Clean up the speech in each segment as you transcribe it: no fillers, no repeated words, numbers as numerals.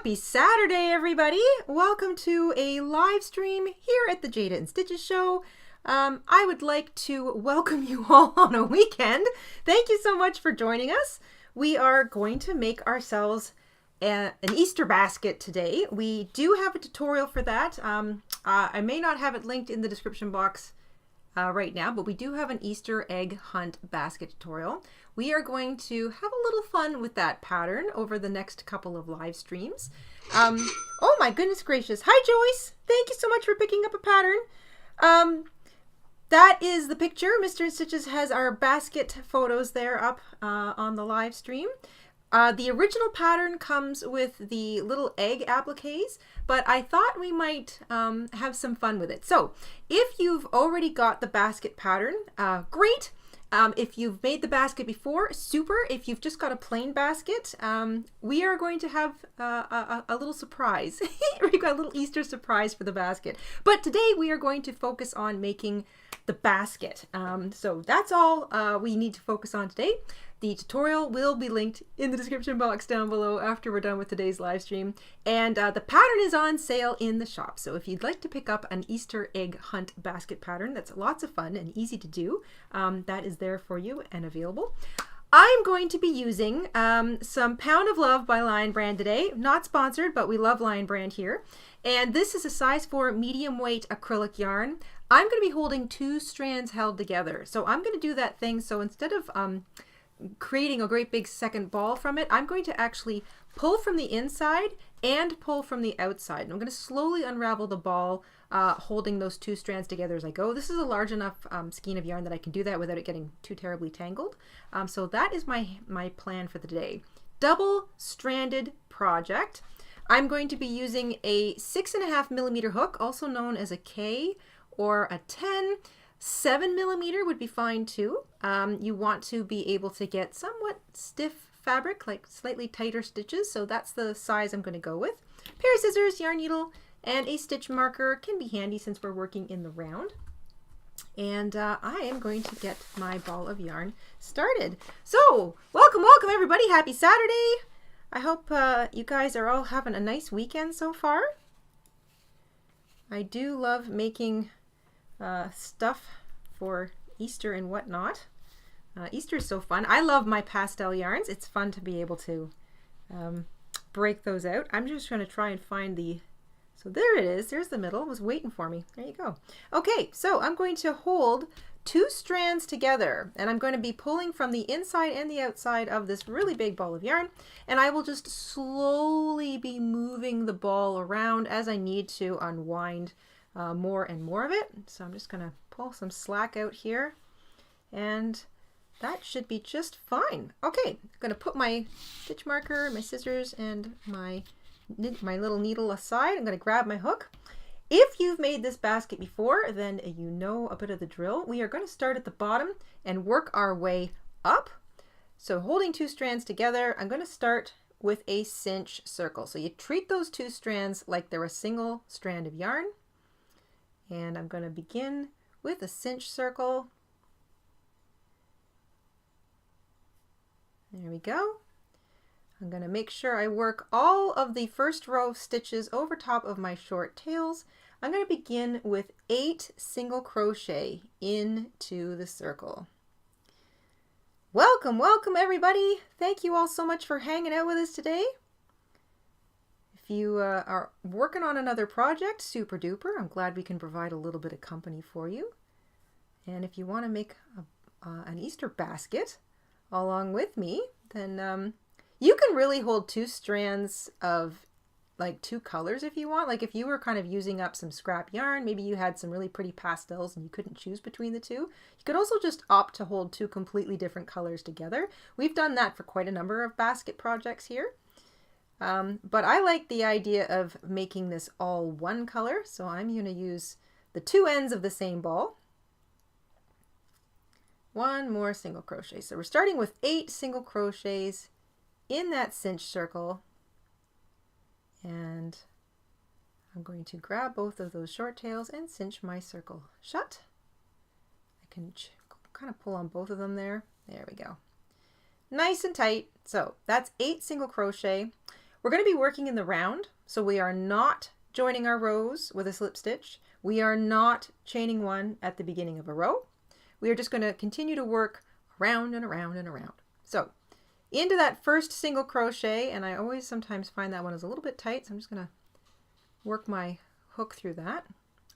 Happy Saturday, everybody! Welcome to a live stream here at the Jayda and Stitches show. I would like to welcome you all on a weekend. Thank you so much for joining us. We are going to make ourselves an Easter basket today. We do have a tutorial for that. I may not have it linked in the description box right now, but we do have an Easter egg hunt basket tutorial. We are going to have a little fun with that pattern over the next couple of live streams. Oh my goodness gracious. Hi Joyce! Thank you so much for picking up a pattern. That is the picture. Mr. InStitches has our basket photos there up on the live stream. The original pattern comes with the little egg appliques, but I thought we might have some fun with it. So if you've already got the basket pattern, great. If you've made the basket before, super. If you've just got a plain basket, we are going to have a little surprise. We've got a little Easter surprise for the basket. But today we are going to focus on making the basket. So that's all we need to focus on today. The tutorial will be linked in the description box down below after we're done with today's live stream. And the pattern is on sale in the shop. So if you'd like to pick up an Easter egg hunt basket pattern that's lots of fun and easy to do, that is there for you and available. I'm going to be using some Pound of Love by Lion Brand today. Not sponsored, but we love Lion Brand here. And this is a size 4 medium weight acrylic yarn. I'm going to be holding 2 strands held together. So I'm going to do that thing. So instead of creating a great big second ball from it, I'm going to actually pull from the inside and pull from the outside. And I'm going to slowly unravel the ball, holding those 2 strands together as I go. This is a large enough skein of yarn that I can do that without it getting too terribly tangled. So that is my plan for the day. Double stranded project. I'm going to be using a 6.5 millimeter hook, also known as a K or a 10. 7 millimeter would be fine too. You want to be able to get somewhat stiff fabric, like slightly tighter stitches, so that's the size I'm going to go with. Pair of scissors, yarn needle, and a stitch marker can be handy since we're working in the round. And I am going to get my ball of yarn started. So, welcome everybody. Happy Saturday. I hope you guys are all having a nice weekend so far. I do love making stuff for Easter and whatnot. Easter is so fun. I love my pastel yarns. It's fun to be able to break those out. I'm just going to try and find the, so there it is. There's the middle. It was waiting for me. There you go. Okay, so I'm going to hold 2 strands together and I'm going to be pulling from the inside and the outside of this really big ball of yarn, and I will just slowly be moving the ball around as I need to unwind more and more of it. So I'm just going to pull some slack out here and that should be just fine. Okay, I'm going to put my stitch marker, my scissors, and my little needle aside. I'm going to grab my hook. If you've made this basket before, then you know a bit of the drill. We are going to start at the bottom and work our way up. So holding 2 strands together, I'm going to start with a cinch circle. So you treat those 2 strands like they're a single strand of yarn. And I'm going to begin with a cinch circle. There we go. I'm going to make sure I work all of the first row of stitches over top of my short tails. I'm going to begin with 8 single crochet into the circle. Welcome everybody. Thank you all so much for hanging out with us today. If you are working on another project, super duper. I'm glad we can provide a little bit of company for you. And if you want to make an Easter basket along with me, then you can really hold 2 strands of like 2 colors if you want. Like if you were kind of using up some scrap yarn, maybe you had some really pretty pastels and you couldn't choose between the 2. You could also just opt to hold 2 completely different colors together. We've done that for quite a number of basket projects here. But I like the idea of making this all one color, so I'm going to use the 2 ends of the same ball. 1 more single crochet. So we're starting with 8 single crochets in that cinch circle, and I'm going to grab both of those short tails and cinch my circle shut. I can kind of pull on both of them there. There we go. Nice and tight. So that's 8 single crochet. We're going to be working in the round, so we are not joining our rows with a slip stitch. We are not chaining one at the beginning of a row. We are just going to continue to work around and around and around. So into that first single crochet, and I always sometimes find that one is a little bit tight, so I'm just going to work my hook through that.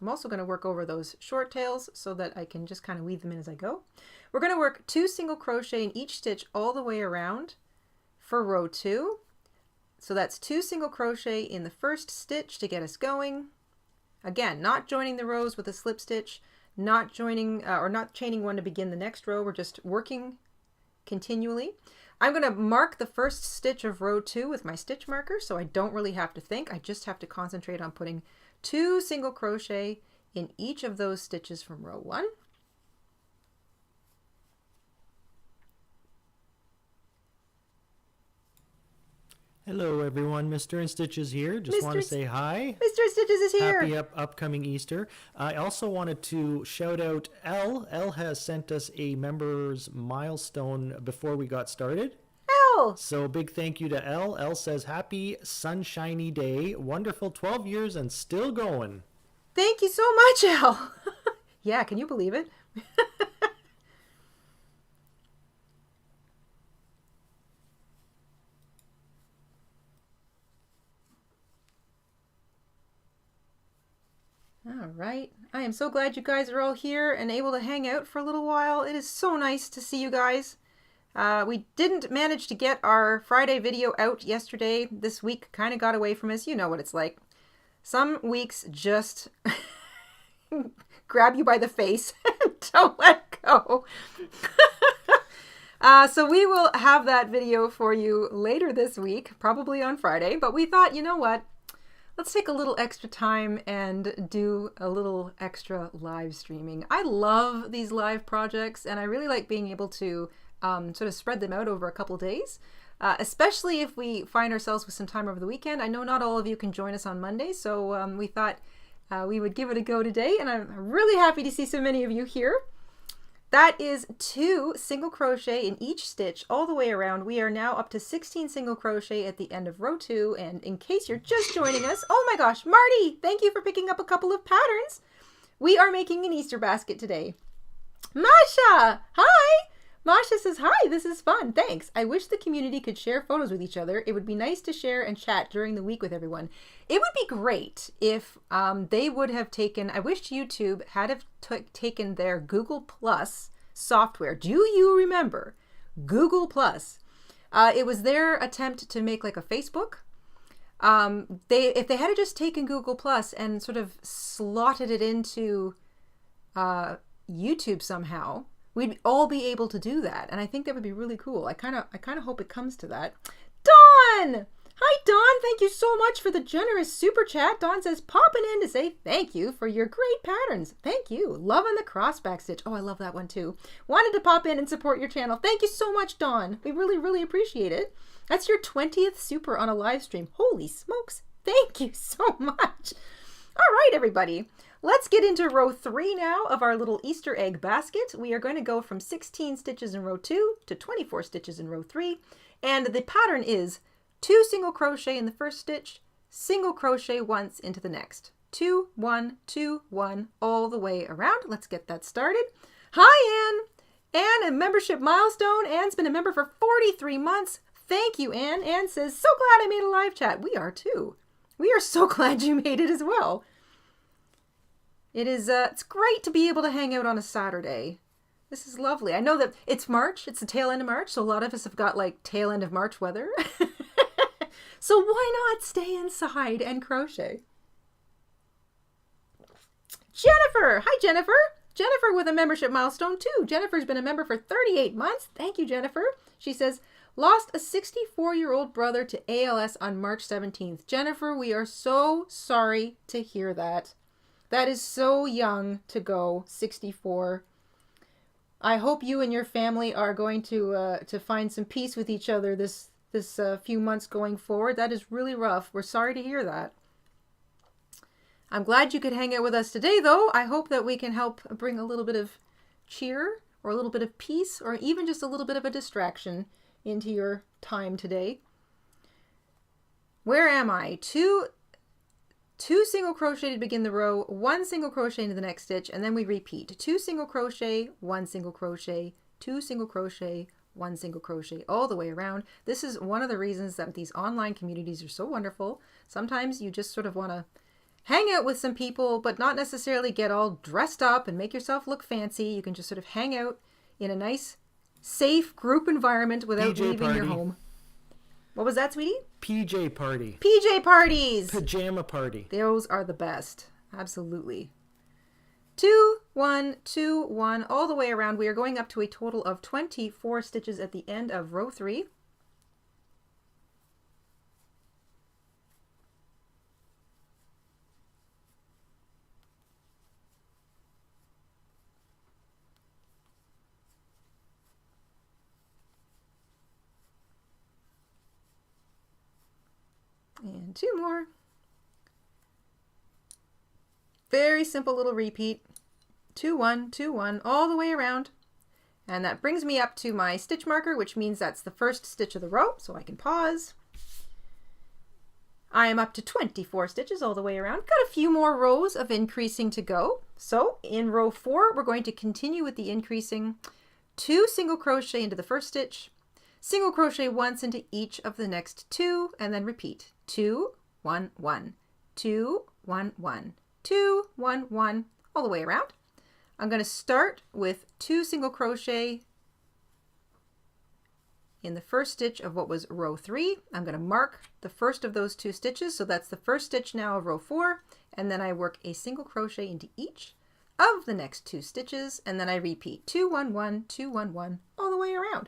I'm also going to work over those short tails so that I can just kind of weave them in as I go. We're going to work 2 single crochet in each stitch all the way around for row 2. So that's 2 single crochet in the first stitch to get us going. Again, not joining the rows with a slip stitch, not joining or not chaining one to begin the next row. We're just working continually. I'm going to mark the first stitch of row 2 with my stitch marker, so I don't really have to think. I just have to concentrate on putting 2 single crochet in each of those stitches from row 1. Hello everyone, Mr. InStitches here. Just want to say hi. Mr. InStitches is here. Happy upcoming Easter. I also wanted to shout out Elle. Elle has sent us a member's milestone before we got started. Elle! So big thank you to Elle. Elle says, happy sunshiny day. Wonderful 12 years and still going. Thank you so much, Elle. Yeah, can you believe it? All right. I am so glad you guys are all here and able to hang out for a little while. It is so nice to see you guys. We didn't manage to get our Friday video out yesterday. This week kind of got away from us. You know what it's like. Some weeks just grab you by the face and don't let go. So we will have that video for you later this week, probably on Friday. But we thought, you know what? Let's take a little extra time and do a little extra live streaming. I love these live projects, and I really like being able to sort of spread them out over a couple days, especially if we find ourselves with some time over the weekend. I know not all of you can join us on Monday, so we thought we would give it a go today, and I'm really happy to see so many of you here. That is 2 single crochet in each stitch all the way around. We are now up to 16 single crochet at the end of row 2. And in case you're just joining us, oh my gosh, Marty, thank you for picking up a couple of patterns. We are making an Easter basket today. Masha, hi. Masha says, hi, this is fun. Thanks. I wish the community could share photos with each other. It would be nice to share and chat during the week with everyone. It would be great if they would have taken, I wish YouTube had have taken their Google Plus software. Do you remember Google Plus? It was their attempt to make like a Facebook. If they had just taken Google Plus and sort of slotted it into YouTube somehow, we'd all be able to do that, and I think that would be really cool. I kind of hope it comes to that. Dawn! Hi, Dawn. Thank you so much for the generous super chat. Dawn says, popping in to say thank you for your great patterns. Thank you. Loving the cross back stitch. Oh, I love that one too. Wanted to pop in and support your channel. Thank you so much, Dawn. We really, really appreciate it. That's your 20th super on a live stream. Holy smokes. Thank you so much. All right, everybody. Let's get into row 3 now of our little Easter egg basket. We are going to go from 16 stitches in row 2 to 24 stitches in row 3. And the pattern is 2 single crochet in the first stitch, single crochet once into the next. 2, 1, 2, 1, all the way around. Let's get that started. Hi, Anne. Anne, a membership milestone. Anne's been a member for 43 months. Thank you, Anne. Anne says, so glad I made a live chat. We are too. We are so glad you made it as well. It's great to be able to hang out on a Saturday. This is lovely. I know that it's March. It's the tail end of March, so a lot of us have got like tail end of March weather. So why not stay inside and crochet? Jennifer! Hi, Jennifer! Jennifer with a membership milestone too. Jennifer's been a member for 38 months. Thank you, Jennifer. She says, lost a 64-year-old brother to ALS on March 17th. Jennifer, we are so sorry to hear that. That is so young to go, 64. I hope you and your family are going to find some peace with each other this few months going forward. That is really rough. We're sorry to hear that. I'm glad you could hang out with us today, though. I hope that we can help bring a little bit of cheer or a little bit of peace or even just a little bit of a distraction into your time today. Where am I? Two single crochet to begin the row, 1 single crochet into the next stitch, and then we repeat 2 single crochet, 1 single crochet, 2 single crochet, 1 single crochet, all the way around. This is one of the reasons that these online communities are so wonderful. Sometimes you just sort of want to hang out with some people, but not necessarily get all dressed up and make yourself look fancy. You can just sort of hang out in a nice, safe group environment without PJ leaving your party. home. What was that, sweetie? PJ party. PJ parties! Pajama party. Those are the best. Absolutely. 2, 1, 2, 1, all the way around. We are going up to a total of 24 stitches at the end of row 3. And 2 more. Very simple little repeat. 2, 1, 2, 1, all the way around. And that brings me up to my stitch marker, which means that's the first stitch of the row, so I can pause. I am up to 24 stitches all the way around. Got a few more rows of increasing to go. So in row 4, we're going to continue with the increasing. 2 single crochet into the first stitch, single crochet once into each of the next 2, and then repeat. 2, 1, 1, 2, 1, 1, 2, 1, 1, all the way around. I'm going to start with 2 single crochet in the first stitch of what was row 3. I'm going to mark the first of those 2 stitches, so that's the first stitch now of row 4, and then I work a single crochet into each of the next 2 stitches, and then I repeat 2, 1, 1, 2, 1, 1, all the way around.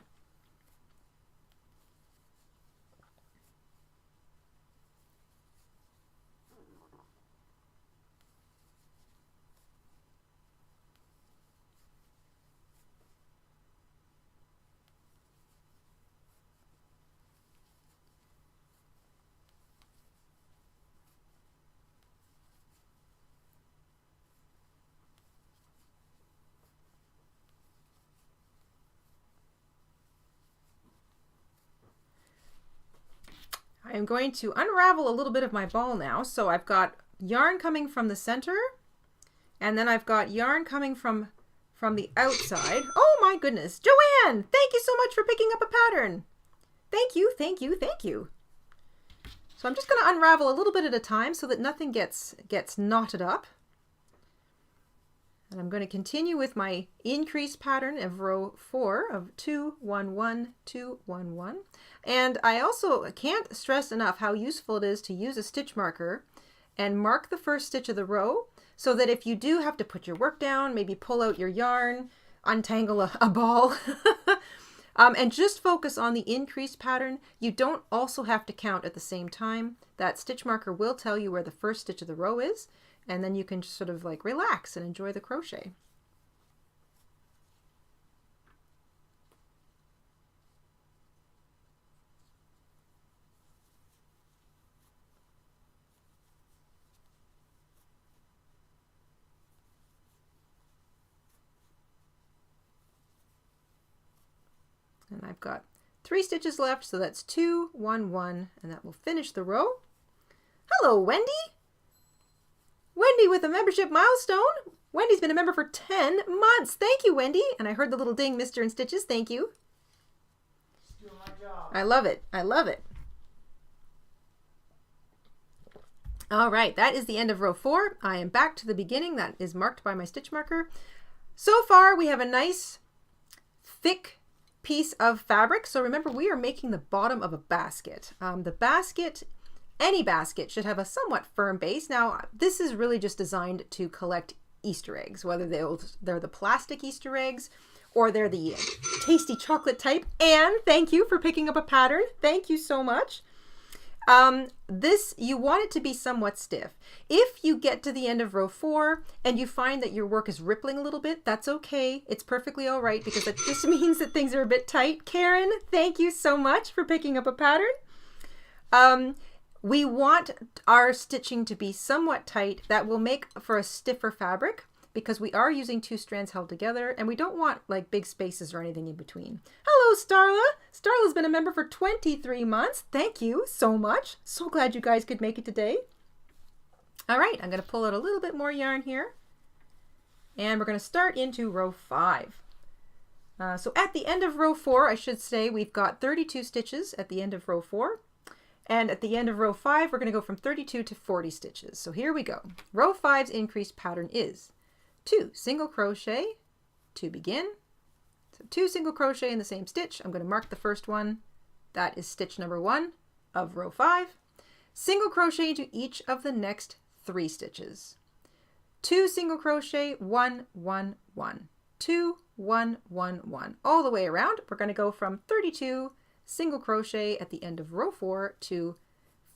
I am going to unravel a little bit of my ball now. So I've got yarn coming from the center, and then I've got yarn coming from the outside. Oh my goodness. Joanne, thank you so much for picking up a pattern. Thank you, thank you, thank you. So I'm just going to unravel a little bit at a time so that nothing gets knotted up. And I'm going to continue with my increase pattern of row 4 of 2, 1, 1, 2, 1, 1. And I also can't stress enough how useful it is to use a stitch marker and mark the first stitch of the row so that if you do have to put your work down, maybe pull out your yarn, untangle a ball, and just focus on the increase pattern, you don't also have to count at the same time. That stitch marker will tell you where the first stitch of the row is, and then you can just sort of like relax and enjoy the crochet. And I've got 3 stitches left, so that's 2, 1, 1, and that will finish the row. Hello, Wendy! Wendy with a membership milestone. Wendy's been a member for 10 months. Thank you, Wendy. And I heard the little ding, Mr. InStitches. Thank you. Doing my job. I love it. I love it. All right, that is the end of row 4. I am back to the beginning. That is marked by my stitch marker. So far, we have a nice, thick piece of fabric. So remember, we are making the bottom of a basket. The basket, any basket, should have a somewhat firm base. Now, this is really just designed to collect Easter eggs, whether they're the plastic Easter eggs or they're the tasty chocolate type. And thank you for picking up a pattern. Thank you so much. You want it to be somewhat stiff. If you get to the end of row 4 and you find that your work is rippling a little bit, that's okay. It's perfectly all right because that just means that things are a bit tight. Karen, thank you so much for picking up a pattern. We want our stitching to be somewhat tight. That will make for a stiffer fabric. because we are using 2 strands held together and we don't want like big spaces or anything in between. Hello, Starla. Starla's been a member for 23 months. Thank you so much. So glad you guys could make it today. All right, I'm going to pull out a little bit more yarn here and we're going to start into row 5. So at the end of row 4, I should say, we've got 32 stitches at the end of row 4. And at the end of row 5, we're going to go from 32 to 40 stitches. So here we go. Row 5's increased pattern is 2 single crochet to begin. So 2 single crochet in the same stitch. I'm going to mark the first one. That is stitch number 1 of row 5. Single crochet into each of the next 3 stitches. 2 single crochet, 1, 1, 1. 2, 1, 1, 1. All the way around. We're going to go from 32 single crochet at the end of row 4 to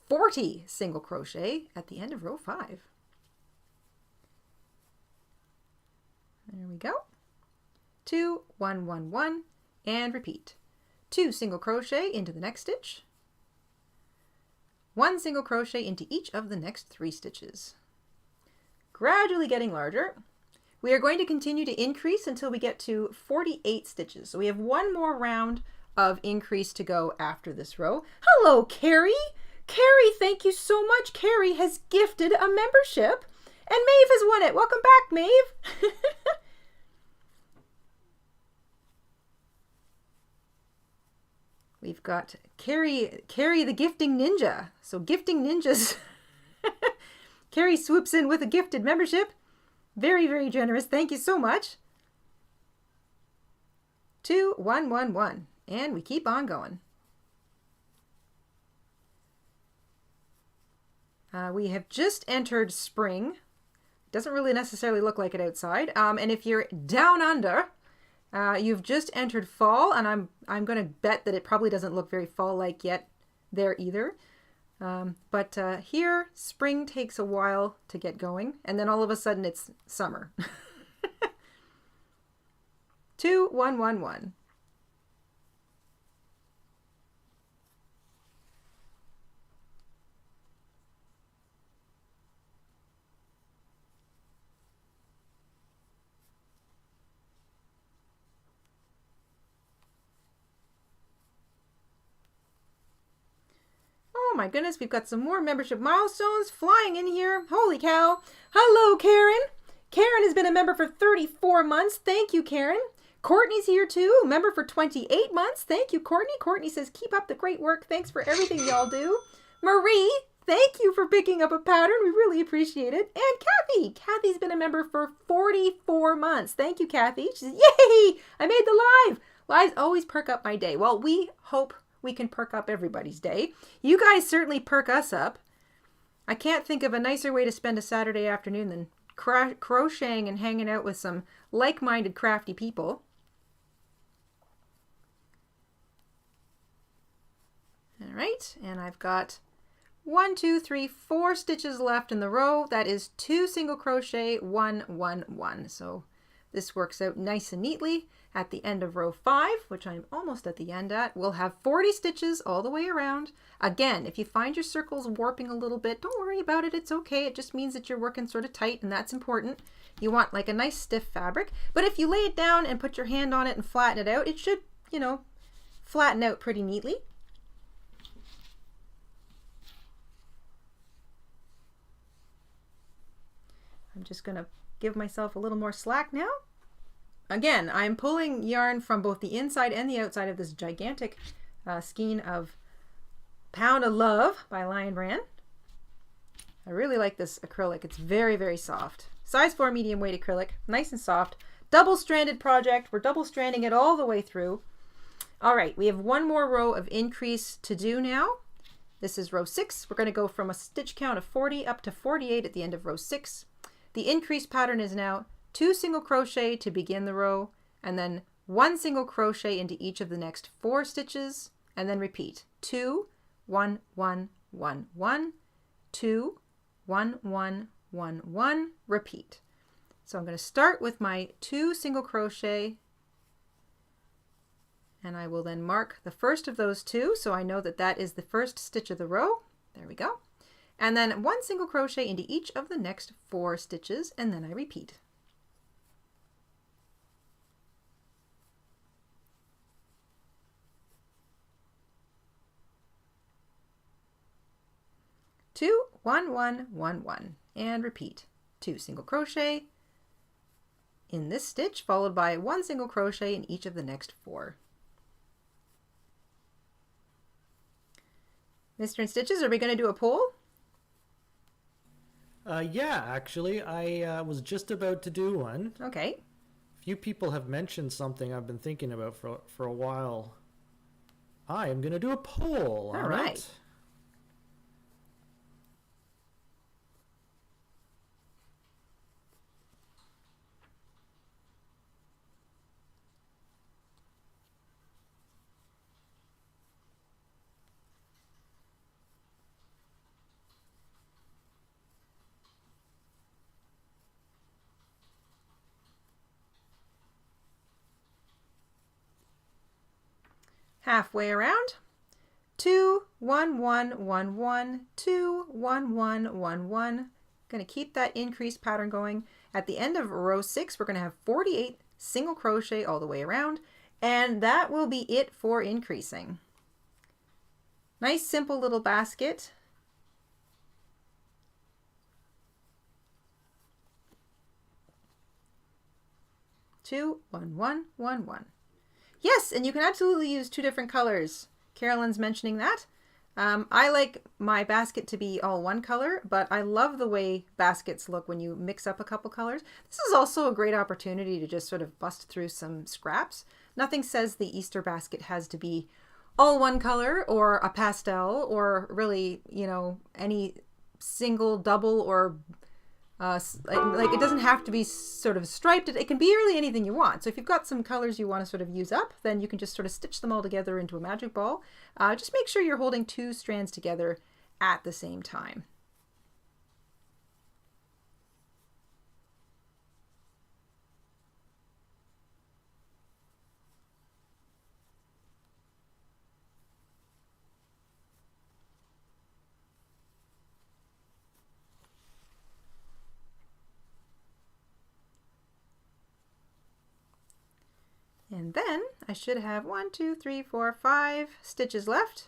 40 single crochet at the end of row 5. There we go. 2, 1, 1, 1, and repeat. 2 single crochet into the next stitch. 1 single crochet into each of the next 3 stitches. Gradually getting larger. We are going to continue to increase until we get to 48 stitches. So we have one more round of increase to go after this row. Hello, Carrie. Carrie, thank you so much. Carrie has gifted a membership and Maeve has won it. Welcome back, Maeve. We've got Carrie the gifting ninja. So gifting ninjas. Carrie swoops in with a gifted membership. Very, very generous. Thank you so much. 2, 1, 1, 1. And we keep on going. We have just entered spring. Doesn't really necessarily look like it outside. And if you're down under, you've just entered fall. And I'm going to bet that it probably doesn't look very fall-like yet there either. But here, spring takes a while to get going, and then all of a sudden it's summer. 2, 1, 1, 1. Oh my goodness, we've got some more membership milestones flying in here. Holy cow. Hello, Karen. Karen has been a member for 34 months. Thank you, Karen. Courtney's here too, member for 28 months. Thank you, Courtney. Courtney says, keep up the great work. Thanks for everything y'all do. Marie, thank you for picking up a pattern. We really appreciate it. And Kathy. Kathy's been a member for 44 months. Thank you, Kathy. She says, yay, I made the live. Lives always perk up my day. Well, we hope we can perk up everybody's day. You guys certainly perk us up. I can't think of a nicer way to spend a Saturday afternoon than crocheting and hanging out with some like-minded crafty people. All right, and I've got 1, 2, 3, 4 stitches left in the row. That is 2 single crochet, 1, 1, 1. So this works out nice and neatly. At the end of row 5, which I'm almost at the end at, we'll have 40 stitches all the way around. Again, if you find your circles warping a little bit, don't worry about it. It's okay. It just means that you're working sort of tight, and that's important. You want like a nice stiff fabric. But if you lay it down and put your hand on it and flatten it out, it should, you know, flatten out pretty neatly. I'm just going to give myself a little more slack now. Again, I'm pulling yarn from both the inside and the outside of this gigantic skein of Pound of Love by Lion Brand. I really like this acrylic. It's very, very soft. Size 4 medium weight acrylic, nice and soft. Double-stranded project. We're double-stranding it all the way through. All right, we have one more row of increase to do now. This is row 6. We're going to go from a stitch count of 40 up to 48 at the end of row 6. The increase pattern is now 2 single crochet to begin the row, and then 1 single crochet into each of the next 4 stitches, and then repeat. 2, 1, 1, 1, 1, 2, 1, 1, 1, 1, repeat. So I'm going to start with my 2 single crochet, and I will then mark the first of those 2, so I know that that is the first stitch of the row. There we go. And then 1 single crochet into each of the next 4 stitches, and then I repeat. 2, 1, 1, 1, 1, and repeat. 2 single crochet in this stitch, followed by 1 single crochet in each of the next 4. Mr. InStitches, are we going to do a poll? Yeah, actually, I was just about to do one. Okay. Few people have mentioned something I've been thinking about for a while. I am going to do a poll on right. it. Halfway around. 2, 1, 1, 1, 1, 2, 1, 1, 1, 1. Going to keep that increase pattern going. At the end of row 6, we're going to have 48 single crochet all the way around, and that will be it for increasing. Nice simple little basket. Two, 1, 1, 1, 1. Yes, and you can absolutely use 2 different colors. Carolyn's mentioning that. I like my basket to be all one color, but I love the way baskets look when you mix up a couple colors. This is also a great opportunity to just sort of bust through some scraps. Nothing says the Easter basket has to be all one color or a pastel or really, you know, any single, double, or like it doesn't have to be sort of striped. It can be really anything you want. So if you've got some colors you want to sort of use up, then you can just sort of stitch them all together into a magic ball. Just make sure you're holding 2 strands together at the same time. And then I should have 1, 2, 3, 4, 5 stitches left.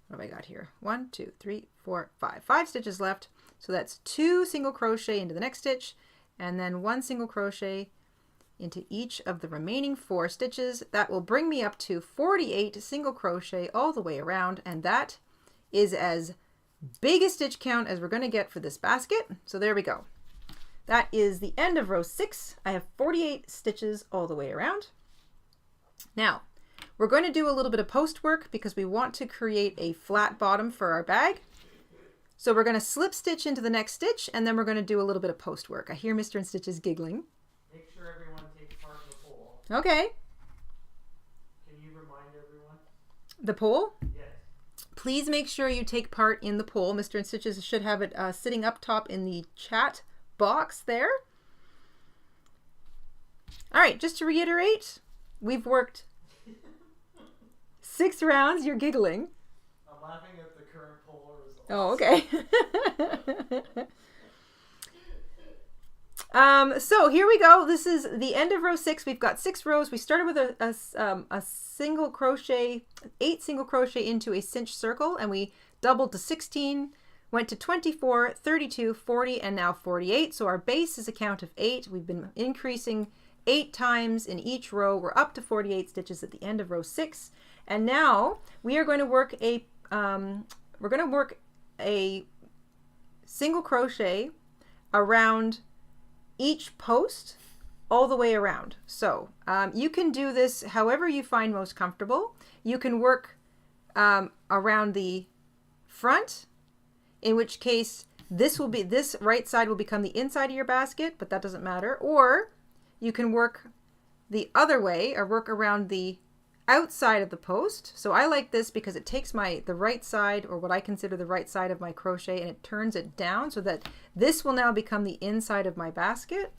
What have I got here? 1, 2, 3, 4, 5. 5 stitches left. So that's 2 single crochet into the next stitch, and then 1 single crochet into each of the remaining 4 stitches. That will bring me up to 48 single crochet all the way around, and that is as big a stitch count as we're going to get for this basket. So there we go. That is the end of row 6. I have 48 stitches all the way around. Now, we're going to do a little bit of post work because we want to create a flat bottom for our bag. So we're going to slip stitch into the next stitch, and then we're going to do a little bit of post work. I hear Mr. InStitches giggling. Make sure everyone takes part in the poll. Okay. Can you remind everyone? The poll? Yes. Please make sure you take part in the poll. Mr. InStitches should have it sitting up top in the chat box there. All right, just to reiterate, we've worked 6 rounds. You're giggling. I'm laughing at the current poll results. Oh, okay. So here we go. This is the end of row 6. We've got 6 rows. We started with a single crochet, 8 single crochet into a cinch circle, and we doubled to 16, went to 24, 32, 40, and now 48. So our base is a count of 8. We've been increasing 8 times in each row. We're up to 48 stitches at the end of row 6. And now we are going to work a single crochet around each post all the way around. So you can do this however you find most comfortable. You can work around the front, in which case this right side will become the inside of your basket, but that doesn't matter. Or you can work the other way, or work around the outside of the post. So I like this because it takes the right side, or what I consider the right side of my crochet, and it turns it down so that this will now become the inside of my basket.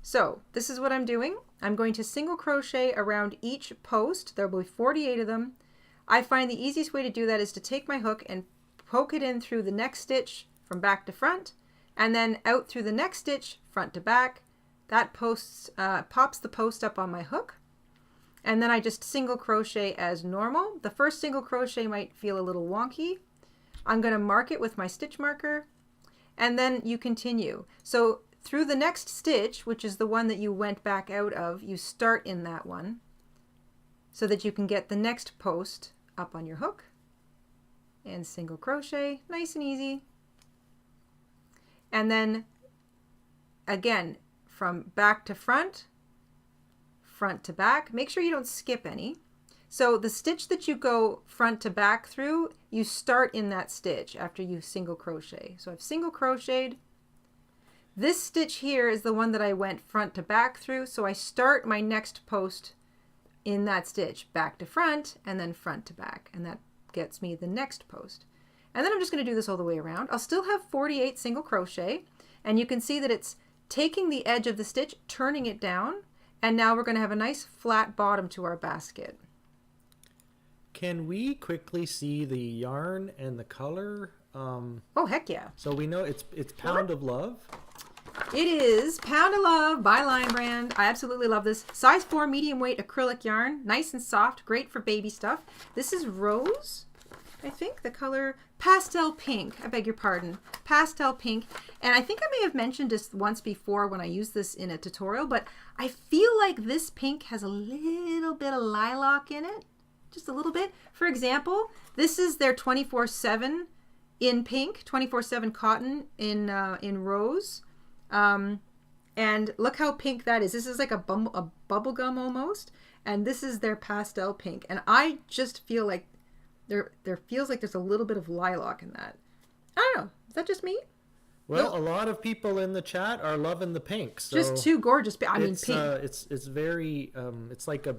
So this is what I'm doing. I'm going to single crochet around each post. There will be 48 of them. I find the easiest way to do that is to take my hook and poke it in through the next stitch from back to front, and then out through the next stitch front to back. That pops the post up on my hook, and then I just single crochet as normal. The first single crochet might feel a little wonky, I'm going to mark it with my stitch marker, and then you continue. So through the next stitch, which is the one that you went back out of, you start in that one so that you can get the next post up on your hook, and single crochet, nice and easy. And then again, from back to front, front to back, make sure you don't skip any. So the stitch that you go front to back through, you start in that stitch after you single crochet. So I've single crocheted. This stitch here is the one that I went front to back through, so I start my next post in that stitch, back to front, and then front to back, and that gets me the next post. And then I'm just going to do this all the way around. I'll still have 48 single crochet, and you can see that it's taking the edge of the stitch, turning it down, and now we're going to have a nice flat bottom to our basket. Can we quickly see the yarn and the color? Oh, heck yeah. So we know it's Pound of Love. It is Pound of Love by Lion Brand. I absolutely love this. Size 4 medium weight acrylic yarn. Nice and soft. Great for baby stuff. This is Rose, I think. The color Pastel Pink. I beg your pardon. Pastel Pink. And I think I may have mentioned this once before when I used this in a tutorial, but I feel like this pink has a little bit of lilac in it. Just a little bit. For example, this is their 24/7 in pink, 24/7 cotton in rose. And look how pink that is. This is like a bubble gum almost, and this is their pastel pink. And I just feel like there feels like there's a little bit of lilac in that. I don't know. Is that just me? Well, a lot of people in the chat are loving the pink. So just too gorgeous. I mean, pink. It's very it's like a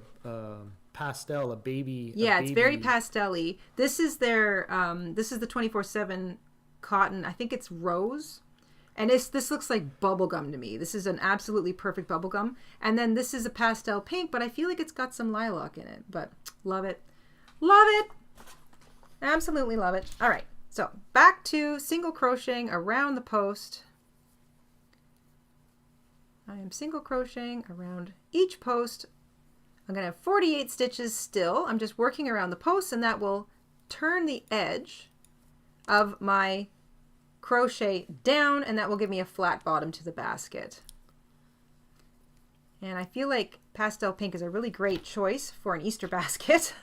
pastel, a baby. Yeah, a it's baby. very pastel-y. This is their this is the 24/7 cotton. I think it's rose. And this looks like bubblegum to me. This is an absolutely perfect bubblegum. And then this is a pastel pink, but I feel like it's got some lilac in it. But love it. Love it. Absolutely love it. All right. So back to single crocheting around the post. I am single crocheting around each post. I'm going to have 48 stitches still. I'm just working around the post, and that will turn the edge of my crochet down, and that will give me a flat bottom to the basket. And I feel like pastel pink is a really great choice for an Easter basket.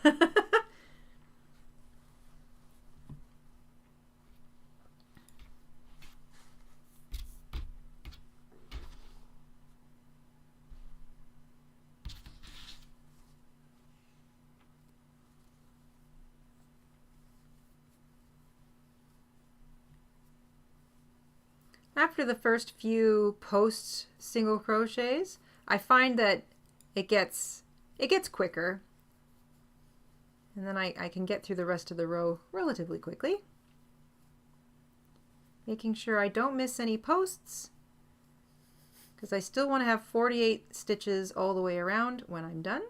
After the first few post single crochets, I find that it gets quicker, and then I can get through the rest of the row relatively quickly, making sure I don't miss any posts, because I still want to have 48 stitches all the way around when I'm done.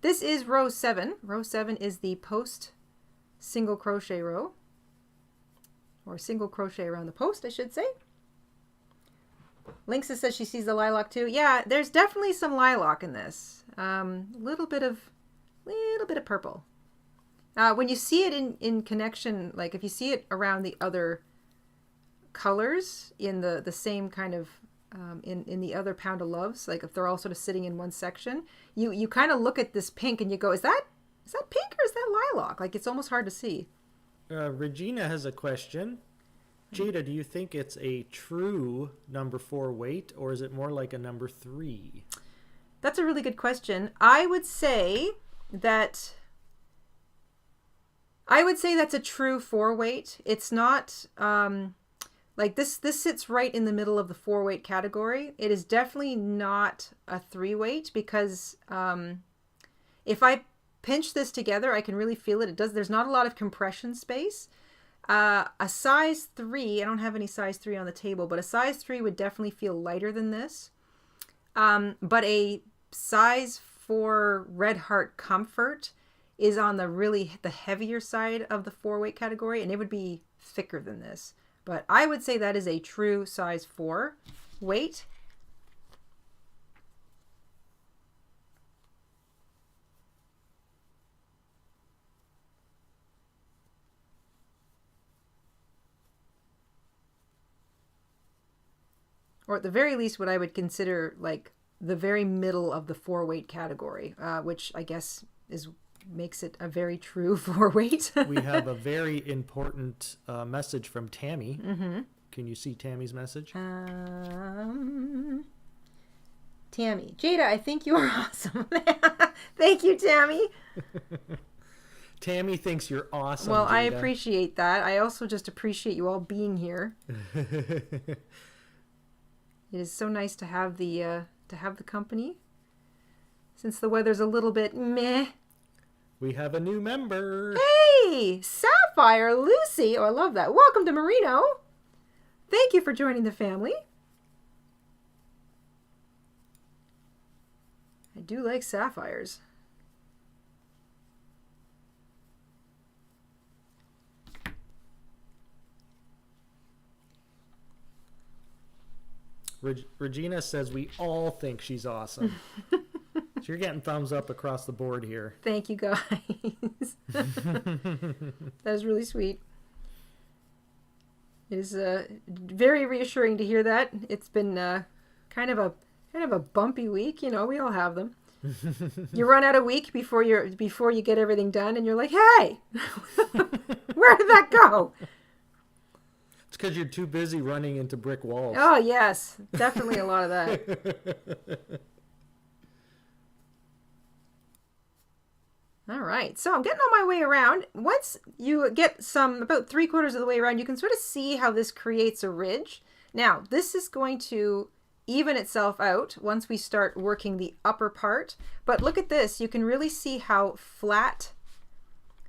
This is row 7. Row 7 is the post single crochet row, or single crochet around the post, I should say. Linksa says she sees the lilac too. Yeah, there's definitely some lilac in this. Little bit of purple. When you see it in connection, like if you see it around the other colors in the same kind of in the other Pound of Loves, like if they're all sort of sitting in one section, you kind of look at this pink and you go, is that pink or is that lilac? Like it's almost hard to see. Regina has a question. Jayda, do you think it's a true number 4 weight, or is it more like a number 3? That's a really good question. I would say that's a true 4 weight. It's not like this sits right in the middle of the 4 weight category. It is definitely not a 3 weight, because if I pinch this together, I can really feel it. There's not a lot of compression space. A size 3, I don't have any size 3 on the table, but a size 3 would definitely feel lighter than this. But a size 4 Red Heart Comfort is on the heavier side of the 4 weight category, and it would be thicker than this. But I would say that is a true size 4 weight. or at the very least what I would consider like the very middle of the 4-weight category, which I guess makes it a very true 4-weight. We have a very important message from Tammy. Mm-hmm. Can you see Tammy's message? Tammy. Jayda, I think you are awesome. Thank you, Tammy. Tammy thinks you're awesome. Well, Jayda. I appreciate that. I also just appreciate you all being here. It is so nice to have the company. Since the weather's a little bit meh. We have a new member. Hey, Sapphire Lucy. Oh, I love that. Welcome to Merino. Thank you for joining the family. I do like sapphires. Regina says we all think she's awesome. So you're getting thumbs up across the board here. Thank you, guys. That is really sweet. It is very reassuring to hear that. It's been kind of a bumpy week. You know, we all have them. You run out a week before you get everything done, and you're like, hey, where did that go? It's because you're too busy running into brick walls. Oh yes, definitely a lot of that. All right, so I'm getting on my way around. Once you get about 3/4 of the way around, you can sort of see how this creates a ridge. Now, this is going to even itself out once we start working the upper part. But look at this. You can really see how flat.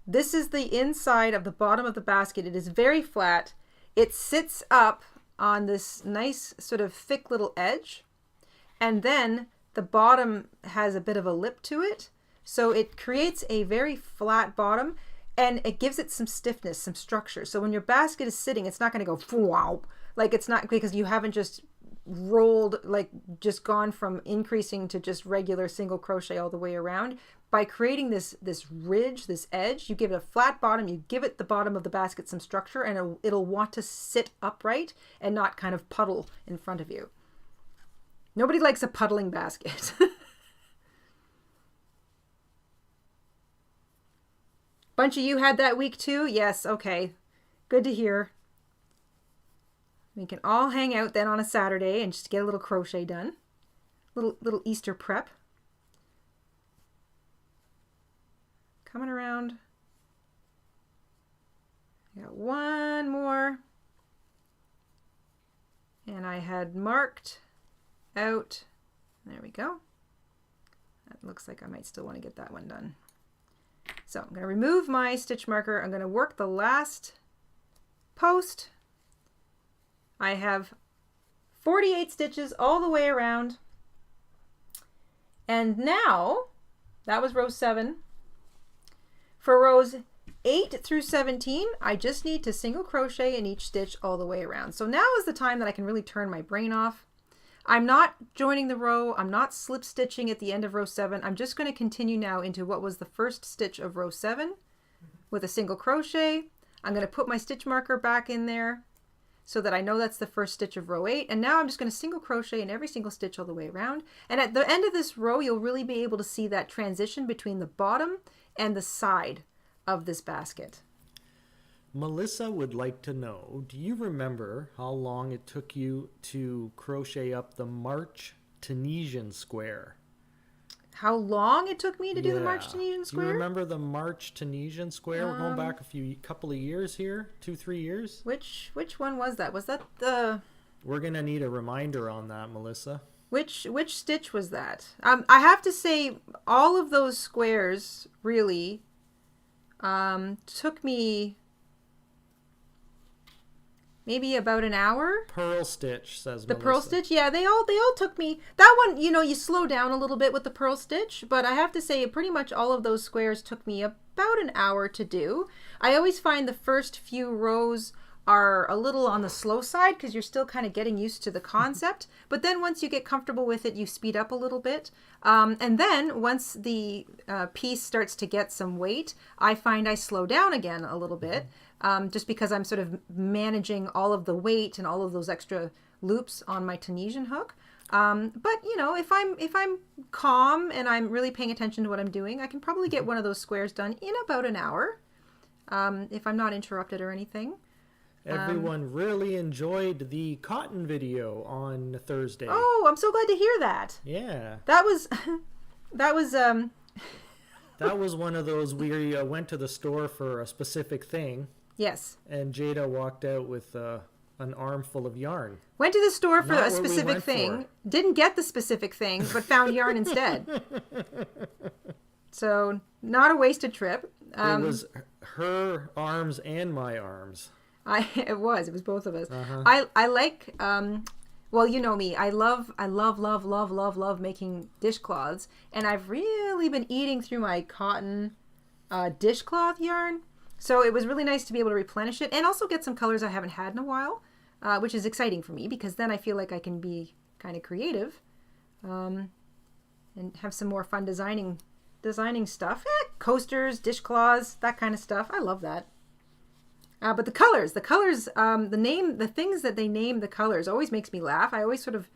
This is the inside of the bottom of the basket. It is very flat. It sits up on this nice sort of thick little edge. And then the bottom has a bit of a lip to it. So it creates a very flat bottom, and it gives it some stiffness, some structure. So when your basket is sitting, it's not going to go wow, like it's not, because you haven't just rolled, like just gone from increasing to just regular single crochet all the way around. By creating this ridge, this edge, you give it a flat bottom, you give it the bottom of the basket some structure, and it'll want to sit upright and not kind of puddle in front of you. Nobody likes a puddling basket. Bunch of you had that week too? Yes, okay. Good to hear. We can all hang out then on a Saturday and just get a little crochet done. Little Easter prep. Coming around. I got one more. And I had marked out. There we go. That looks like I might still want to get that one done. So I'm going to remove my stitch marker. I'm going to work the last post. I have 48 stitches all the way around. And now, that was row 7. For rows 8 through 17, I just need to single crochet in each stitch all the way around. So now is the time that I can really turn my brain off. I'm not joining the row. I'm not slip stitching at the end of row 7. I'm just going to continue now into what was the first stitch of row 7 with a single crochet. I'm going to put my stitch marker back in there so that I know that's the first stitch of row 8. And now I'm just going to single crochet in every single stitch all the way around. And at the end of this row, you'll really be able to see that transition between the bottom and the side of this basket. Melissa would like to know, do you remember how long it took you to crochet up the March Tunisian square? How long it took me to do the March Tunisian square? Do you remember the March Tunisian square? We're going back couple of years here, 2-3 years. Which one was that? Was that the... We're gonna need a reminder on that, Melissa. Which stitch was that? I have to say, all of those squares really took me maybe about an hour. Pearl stitch, says the Melissa. Pearl stitch, yeah, they all took me. That one, you know, you slow down a little bit with the pearl stitch, but I have to say pretty much all of those squares took me about an hour to do. I always find the first few rows are a little on the slow side because you're still kind of getting used to the concept. But then once you get comfortable with it, you speed up a little bit. And then once the piece starts to get some weight, I find I slow down again a little bit, just because I'm sort of managing all of the weight and all of those extra loops on my Tunisian hook. But you know, if I'm calm and I'm really paying attention to what I'm doing, I can probably get one of those squares done in about an hour, if I'm not interrupted or anything. Everyone really enjoyed the cotton video on Thursday. Oh, I'm so glad to hear that. Yeah. That was that was one of those we went to the store for a specific thing. Yes. And Jayda walked out with an armful of yarn. Went to the store for Not a what we specific went thing. for. Didn't get the specific thing, but found yarn instead. So not a wasted trip. It was her arms and my arms. It was both of us. Uh-huh. I like well, you know me. I love making dishcloths, and I've really been eating through my cotton dishcloth yarn. So it was really nice to be able to replenish it and also get some colors I haven't had in a while, which is exciting for me because then I feel like I can be kind of creative and have some more fun designing stuff. Coasters, dishcloths, that kind of stuff. I love that. But the colors, the things that they name the colors always makes me laugh. I always sort of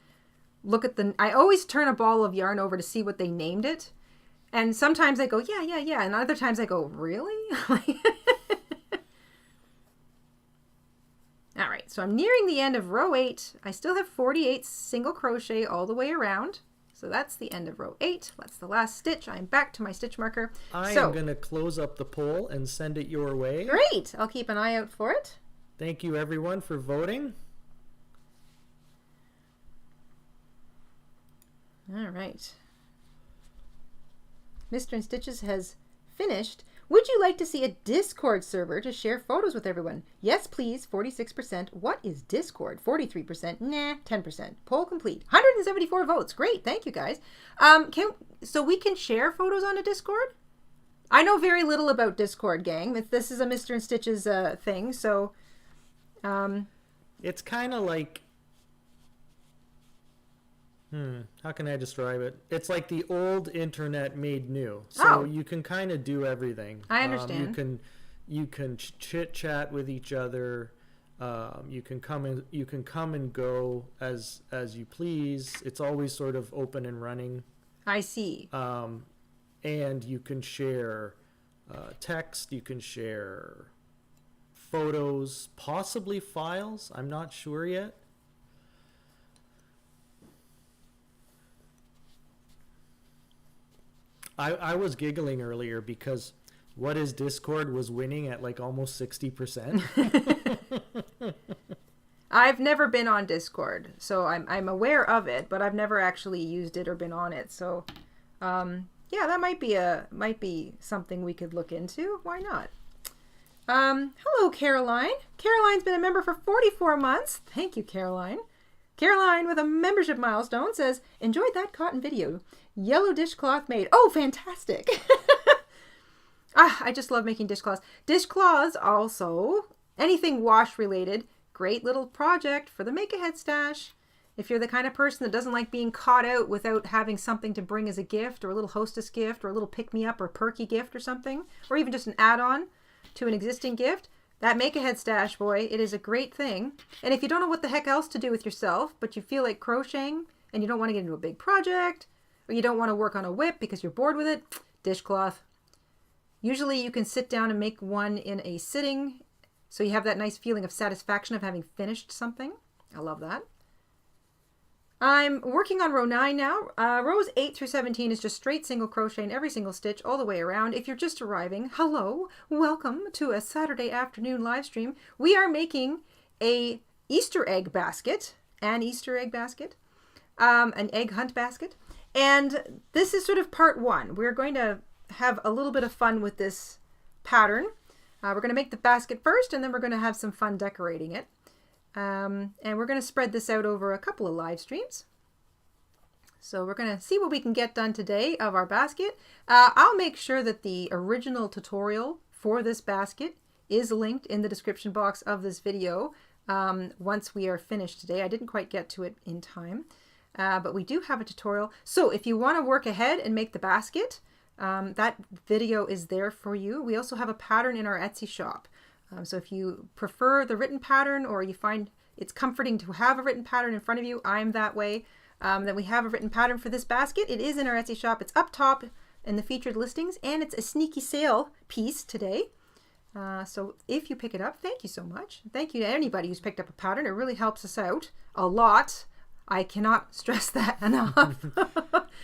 I always turn a ball of yarn over to see what they named it. And sometimes I go, yeah. And other times I go, really? All right, so I'm nearing the end of row 8. I still have 48 single crochet all the way around. So that's the end of row 8. That's the last stitch. I'm back to my stitch marker. I am going to close up the poll and send it your way. Great. I'll keep an eye out for it. Thank you, everyone, for voting. All right. Mr. InStitches has finished. Would you like to see a Discord server to share photos with everyone? Yes, please. 46%. What is Discord? 43%. Nah, 10%. Poll complete. 174 votes. Great. Thank you, guys. So we can share photos on a Discord? I know very little about Discord, gang. This is a Mr. InStitches thing, so... It's kind of like... how can I describe it? It's like the old internet made new. So you can kind of do everything. I understand. You can chit chat with each other. You can come and go as you please. It's always sort of open and running. I see. And you can share text. You can share photos, possibly files. I'm not sure yet. I was giggling earlier because What is Discord was winning at like almost 60%. I've never been on Discord, so I'm aware of it, but I've never actually used it or been on it. So, yeah, that might be something we could look into. Why not? Hello, Caroline. Caroline's been a member for 44 months. Thank you, Caroline. Caroline with a membership milestone says, enjoyed that cotton video. Yellow dishcloth made. Oh, fantastic. I just love making dishcloths. Dishcloths also, anything wash related, great little project for the make-ahead stash. If you're the kind of person that doesn't like being caught out without having something to bring as a gift or a little hostess gift or a little pick-me-up or perky gift or something, or even just an add-on to an existing gift, that make-ahead stash, boy, it is a great thing. And if you don't know what the heck else to do with yourself, but you feel like crocheting and you don't want to get into a big project, or you don't want to work on a whip because you're bored with it, dishcloth. Usually you can sit down and make one in a sitting, so you have that nice feeling of satisfaction of having finished something. I love that. I'm working on row 9 now. Rows 8 through 17 is just straight single crochet in every single stitch all the way around. If you're just arriving, hello, welcome to a Saturday afternoon live stream. We are making a Easter egg basket, an egg hunt basket. And this is sort of part 1. We're going to have a little bit of fun with this pattern. We're going to make the basket first, and then we're going to have some fun decorating it. And we're going to spread this out over a couple of live streams. So we're going to see what we can get done today of our basket. I'll make sure that the original tutorial for this basket is linked in the description box of this video once we are finished today. I didn't quite get to it in time, but we do have a tutorial. So if you want to work ahead and make the basket, that video is there for you. We also have a pattern in our Etsy shop. So if you prefer the written pattern or you find it's comforting to have a written pattern in front of you. I'm that way. That we have a written pattern for this basket. It is in our Etsy shop. It's up top in the featured listings, and it's a sneaky sale piece today. So if you pick it up, thank you so much. Thank you to anybody who's picked up a pattern. It really helps us out a lot. I cannot stress that enough.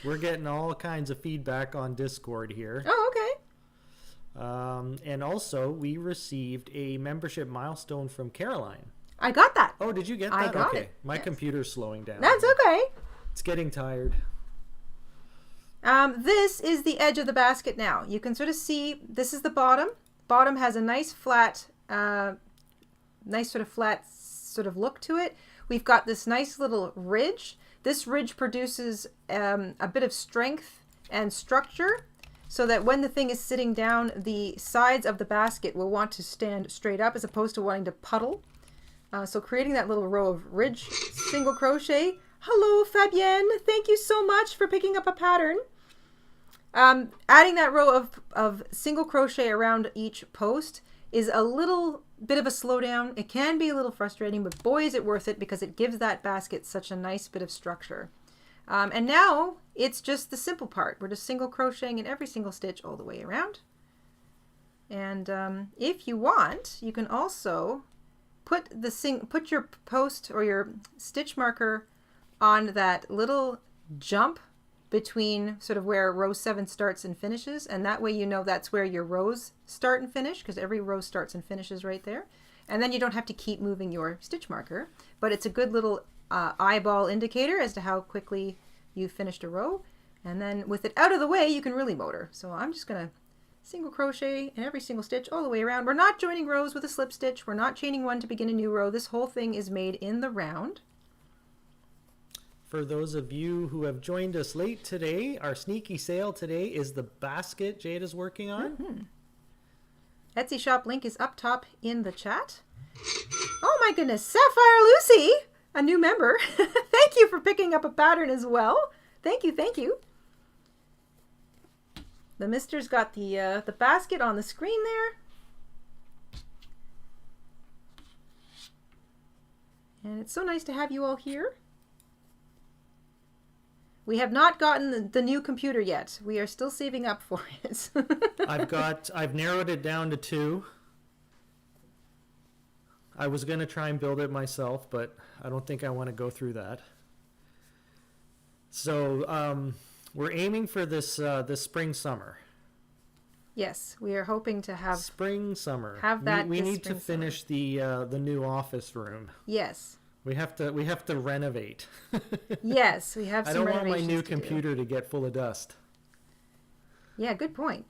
We're getting all kinds of feedback on Discord here. Oh, okay. And also, we received a membership milestone from Caroline. I got that. Oh, did you get that? I got okay. it. My Yes. computer's slowing down. That's okay. It's getting tired. This is the edge of the basket now. You can sort of see, this is the bottom. Bottom has a nice flat, nice sort of flat sort of look to it. We've got this nice little ridge. This ridge produces a bit of strength and structure so that when the thing is sitting down, the sides of the basket will want to stand straight up as opposed to wanting to puddle. So creating that little row of ridge single crochet. Hello, Fabienne. Thank you so much for picking up a pattern. Adding that row of single crochet around each post is a little bit of a slowdown. It can be a little frustrating, but boy, is it worth it because it gives that basket such a nice bit of structure. And now it's just the simple part. We're just single crocheting in every single stitch all the way around. And if you want, you can also put your post or your stitch marker on that little jump between sort of where row 7 starts and finishes, and that way you know that's where your rows start and finish, because every row starts and finishes right there. And then you don't have to keep moving your stitch marker, but it's a good little eyeball indicator as to how quickly you've finished a row. And then with it out of the way, you can really motor. So I'm just gonna single crochet in every single stitch all the way around. We're not joining rows with a slip stitch. We're not chaining one to begin a new row. This whole thing is made in the round. For those of you who have joined us late today, our sneaky sale today is the basket Jayda's working on. Mm-hmm. Etsy shop link is up top in the chat. Oh my goodness, Sapphire Lucy, a new member. Thank you for picking up a pattern as well. Thank you, thank you. The mister's got the basket on the screen there. And it's so nice to have you all here. We have not gotten the new computer yet. We are still saving up for it. I've narrowed it down to 2. I was going to try and build it myself, but I don't think I want to go through that. So we're aiming for this spring summer. Yes, we are hoping to have spring summer. Have that. We need to finish the new office room. Yes. We have to renovate. Yes, we have some I don't want my renovations new to computer to get full of dust. Yeah, good point.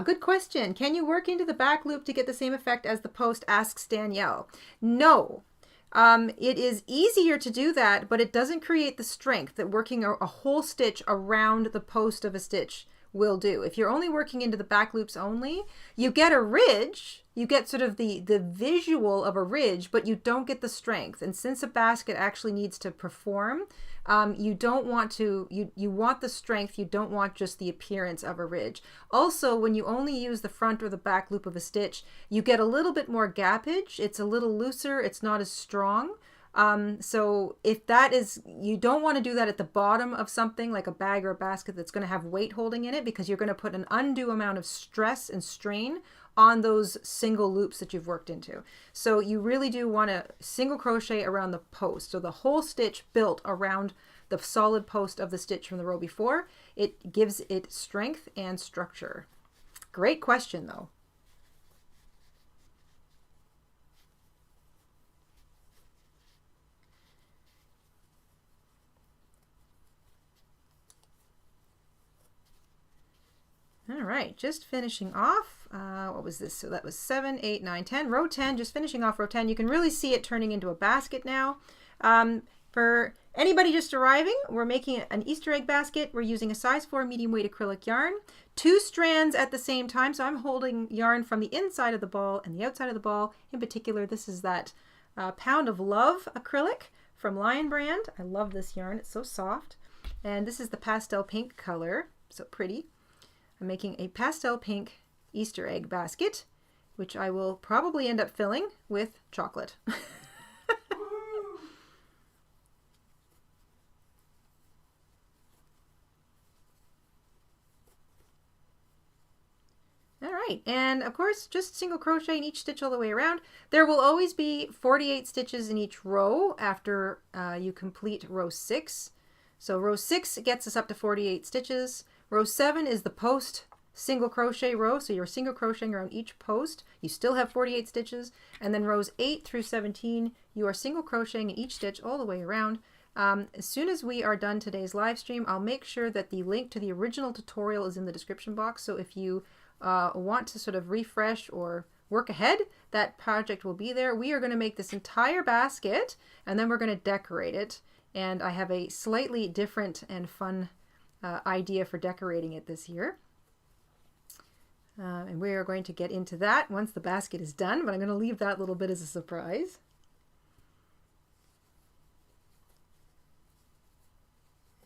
Good question. Can you work into the back loop to get the same effect as the post, asks Danielle. No. It is easier to do that, but it doesn't create the strength that working a whole stitch around the post of a stitch will do. If you're only working into the back loops only, you get a ridge, you get sort of the visual of a ridge, but you don't get the strength. And since a basket actually needs to perform, you don't want to, you want the strength, you don't want just the appearance of a ridge. Also, when you only use the front or the back loop of a stitch, you get a little bit more gappage. It's a little looser, it's not as strong. So if that is, you don't want to do that at the bottom of something like a bag or a basket that's going to have weight holding in it, because you're going to put an undue amount of stress and strain on those single loops that you've worked into. So you really do want to single crochet around the post. So the whole stitch built around the solid post of the stitch from the row before, it gives it strength and structure. Great question though. All right, just finishing off. What was this? So that was 7, 8, 9, 10. Row 10, just finishing off row 10. You can really see it turning into a basket now. For anybody just arriving, we're making an Easter egg basket. We're using a size 4 medium weight acrylic yarn. 2 strands at the same time. So I'm holding yarn from the inside of the ball and the outside of the ball. In particular, this is that Pound of Love acrylic from Lion Brand. I love this yarn. It's so soft. And this is the pastel pink color, so pretty. I'm making a pastel pink Easter egg basket, which I will probably end up filling with chocolate. All right, and of course, just single crochet in each stitch all the way around. There will always be 48 stitches in each row after you complete row 6. So row 6 gets us up to 48 stitches. Row 7 is the post single crochet row, so you're single crocheting around each post. You still have 48 stitches. And then rows 8 through 17, you are single crocheting in each stitch all the way around. As soon as we are done today's live stream, I'll make sure that the link to the original tutorial is in the description box. So if you want to sort of refresh or work ahead, that project will be there. We are going to make this entire basket and then we're going to decorate it. And I have a slightly different and fun idea for decorating it this year. And we are going to get into that once the basket is done, but I'm going to leave that little bit as a surprise.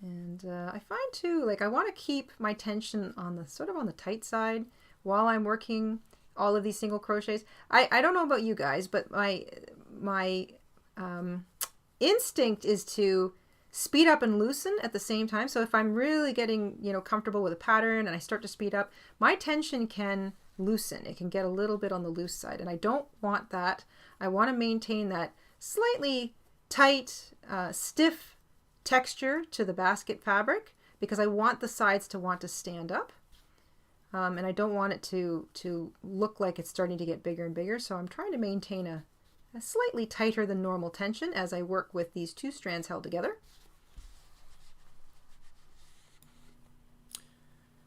And I find too, like I want to keep my tension on the sort of on the tight side while I'm working all of these single crochets. I don't know about you guys, but my instinct is to speed up and loosen at the same time. So if I'm really getting, you know, comfortable with a pattern and I start to speed up, my tension can loosen. It can get a little bit on the loose side, and I don't want that. I want to maintain that slightly tight, stiff texture to the basket fabric because I want the sides to want to stand up. And I don't want it to look like it's starting to get bigger and bigger. So I'm trying to maintain a slightly tighter than normal tension as I work with these two strands held together.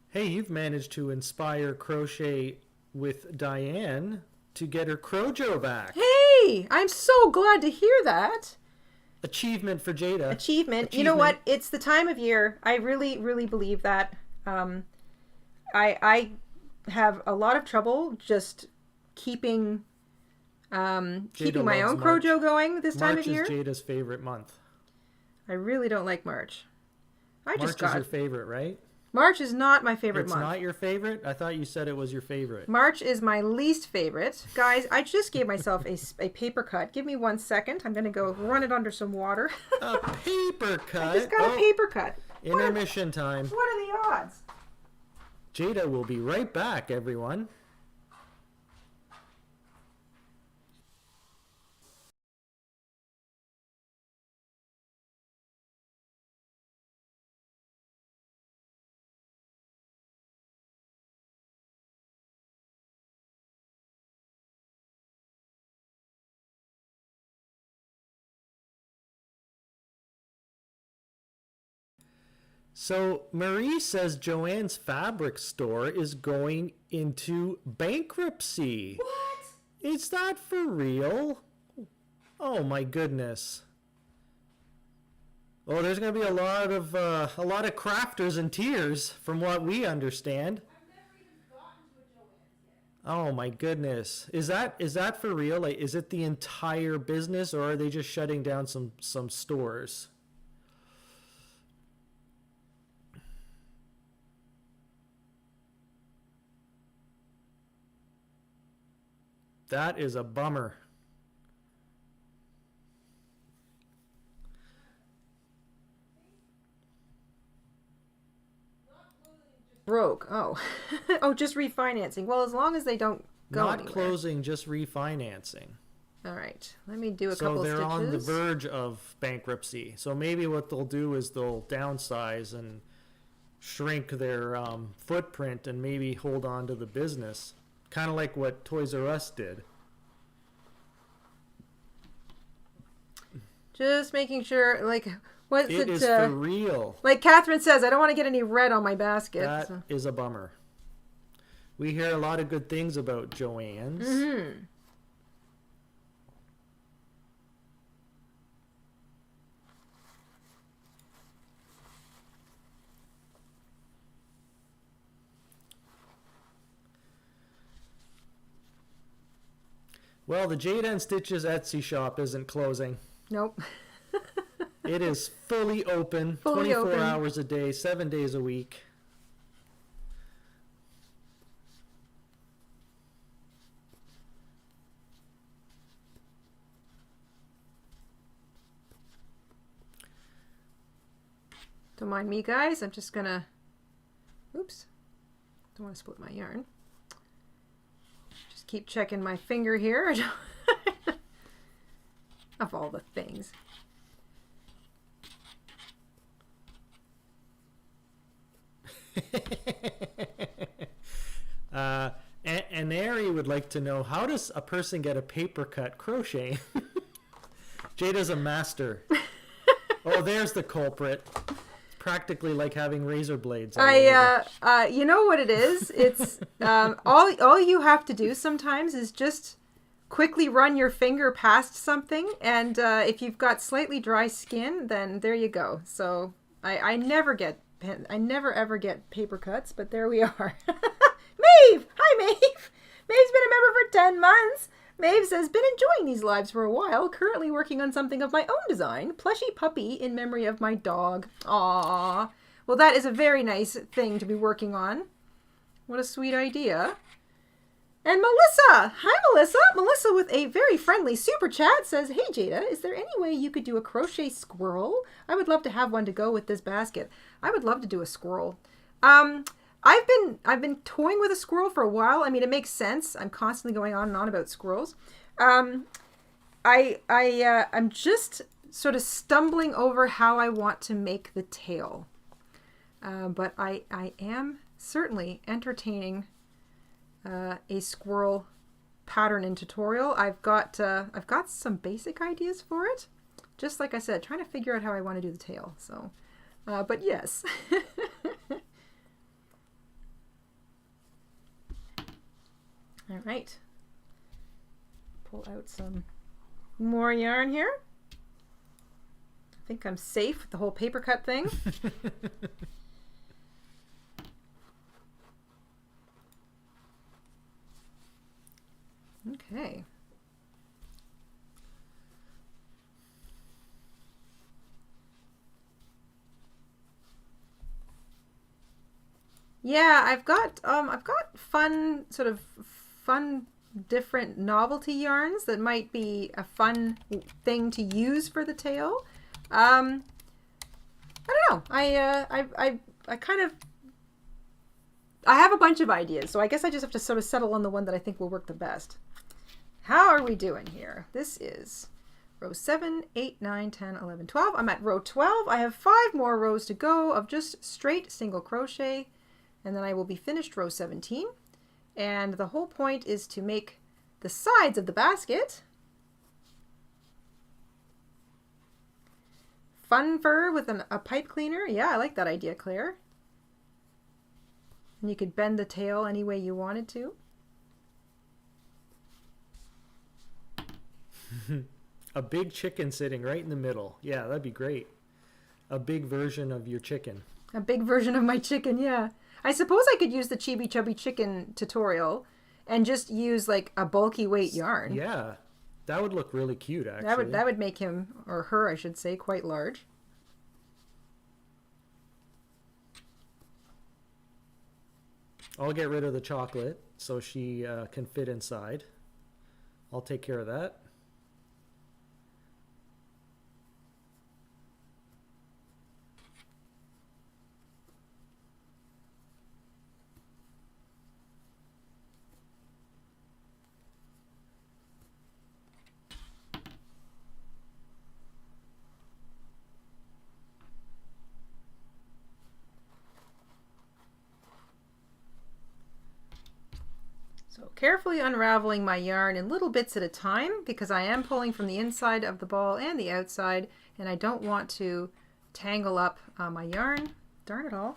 Hey, you've managed to inspire Crochet with Diane to get her Crojo back. Hey, I'm so glad to hear that. Achievement for Jayda. Achievement. You know what? It's the time of year. I really, really believe that. I have a lot of trouble just keeping my own Crojo going this time of year. March is Jayda's favorite month. I really don't like March. March is your favorite, right? March is not my favorite month. It's not your favorite? I thought you said it was your favorite. March is my least favorite. Guys, I just gave myself a paper cut. Give me 1 second. I'm going to go run it under some water. A paper cut? I just got a paper cut. Intermission time. What are the odds? Jayda will be right back, everyone. So Marie says Joanne's fabric store is going into bankruptcy. What? Is that for real? Oh my goodness. Oh, there's going to be a lot of crafters in tears from what we understand. I've never even gotten to a Joanne's yet. Oh my goodness. Is that for real? Like, is it the entire business, or are they just shutting down some stores? That is a bummer. Broke. Oh. Oh, just refinancing. Well, as long as they don't go Not anywhere. closing, just refinancing. All right. Let me do a couple stitches. So they're on the stitches. verge of bankruptcy. So maybe what they'll do is they'll downsize and shrink their footprint and maybe hold on to the business. Kind of like what Toys R Us did. Just making sure, like, what's it? It is for real. Like Catherine says, I don't want to get any red on my basket. That is a bummer. We hear a lot of good things about Joanne's. Mm-hmm. Well, the Jayda and Stitches Etsy shop isn't closing. Nope. It is fully open, Fully 24 open. hours a day, 7 days a week. Don't mind me, guys. I'm just gonna, oops, don't want to split my yarn. Just keep checking my finger here. Of all the things. And Ari would like to know, how does a person get a paper cut crocheting? Jayda's a master. Oh, there's the culprit. It's practically like having razor blades. You know what it is? It's all you have to do sometimes is just quickly run your finger past something, and if you've got slightly dry skin, then there you go. So I never ever get paper cuts, but there we are. Maeve! Hi, Maeve! Maeve's been a member for 10 months. Maeve says, been enjoying these lives for a while, currently working on something of my own design, plushy puppy in memory of my dog. Aww. Well, that is a very nice thing to be working on. What a sweet idea. And Melissa! Hi, Melissa! Melissa with a very friendly super chat says, hey, Jayda, is there any way you could do a crochet squirrel? I would love to have one to go with this basket. I would love to do a squirrel. I've been toying with a squirrel for a while. I mean, it makes sense. I'm constantly going on and on about squirrels. I'm just sort of stumbling over how I want to make the tail. But I am certainly entertaining a squirrel pattern and tutorial. I've got some basic ideas for it. Just like I said, trying to figure out how I want to do the tail. So, but yes. All right. Pull out some more yarn here. I think I'm safe with the whole paper cut thing. Okay. Yeah, I've got fun different novelty yarns that might be a fun thing to use for the tail. I don't know. I have a bunch of ideas, so I guess I just have to sort of settle on the one that I think will work the best. How are we doing here? This is row 7, 8, 9, 10, 11, 12. I'm at row 12. I have 5 more rows to go of just straight single crochet, and then I will be finished row 17. And the whole point is to make the sides of the basket fun fur with a pipe cleaner. Yeah, I like that idea, Claire. And you could bend the tail any way you wanted to. A big chicken sitting right in the middle. Yeah, that'd be great. A big version of your chicken. A big version of my chicken, yeah. I suppose I could use the Chibi Chubby Chicken tutorial and just use like a bulky weight yarn. Yeah, that would look really cute, actually. That would make him, or her, I should say, quite large. I'll get rid of the chocolate so she can fit inside. I'll take care of that. So carefully unraveling my yarn in little bits at a time, because I am pulling from the inside of the ball and the outside, and I don't want to tangle up my yarn. Darn it all.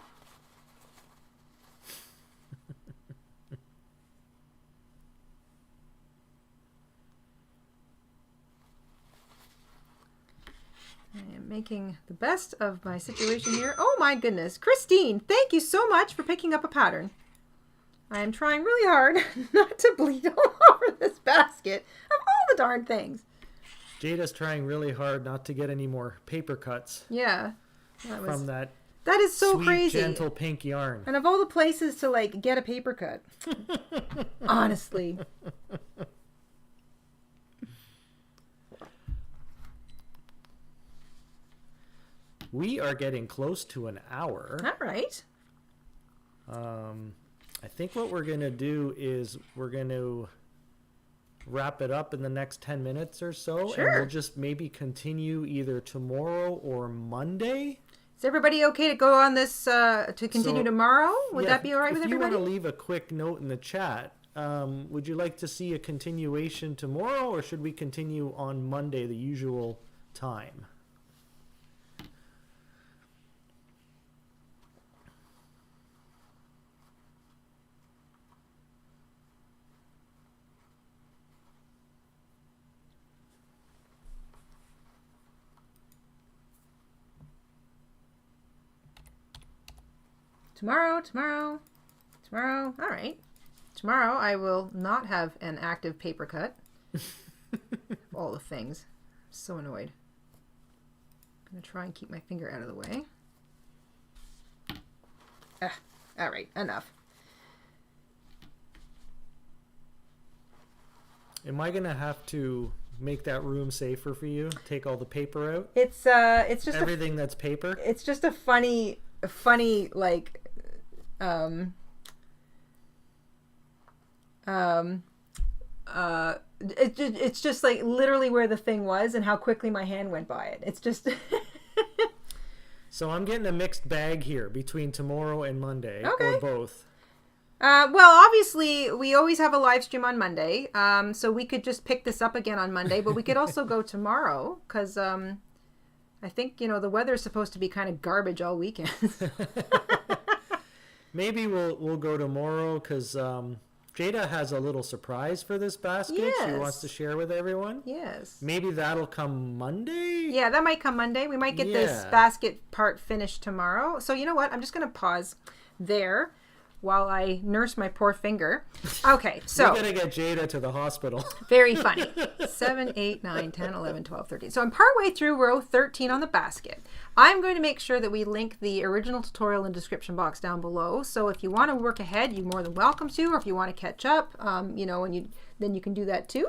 I am making the best of my situation here. Oh my goodness. Christine, thank you so much for picking up a pattern. I am trying really hard not to bleed all over this basket of all the darn things. Jada's trying really hard not to get any more paper cuts Yeah. from that That is so sweet, crazy. gentle pink yarn. And of all the places to like get a paper cut, honestly. We are getting close to an hour. All right. I think what we're going to do is we're going to wrap it up in the next 10 minutes or so. Sure. And we'll just maybe continue either tomorrow or Monday. Is everybody okay to go on this to continue So, tomorrow? Would Yeah, that be all right with If you everybody? want to leave a quick note in the chat, would you like to see a continuation tomorrow, or should we continue on Monday, the usual time? Tomorrow. All right. Tomorrow I will not have an active paper cut. All the things. I'm so annoyed. I'm going to try and keep my finger out of the way. All right. Enough. Am I going to have to make that room safer for you? Take all the paper out? It's just Everything that's paper? it's just a funny like it's just like literally where the thing was and how quickly my hand went by it. It's just So I'm getting a mixed bag here between tomorrow and Monday, Okay. or both. well, obviously we always have a live stream on Monday, so we could just pick this up again on Monday, but we could also go tomorrow because I think the weather's supposed to be kind of garbage all weekend. Maybe we'll go tomorrow because Jayda has a little surprise for this basket she Yes. wants to share with everyone. Yes. Maybe that'll come Monday? Yeah, that might come Monday. We might get this Yeah. basket part finished tomorrow. So you know what? I'm just going to pause there while I nurse my poor finger. Okay, so We gotta get Jayda to the hospital. very funny. 7, 8, 9, 10, 11, 12, 13. So I'm partway through row 13 on the basket. I'm going to make sure that we link the original tutorial in the description box down below. So if you want to work ahead, you're more than welcome to, or if you want to catch up, then you can do that too.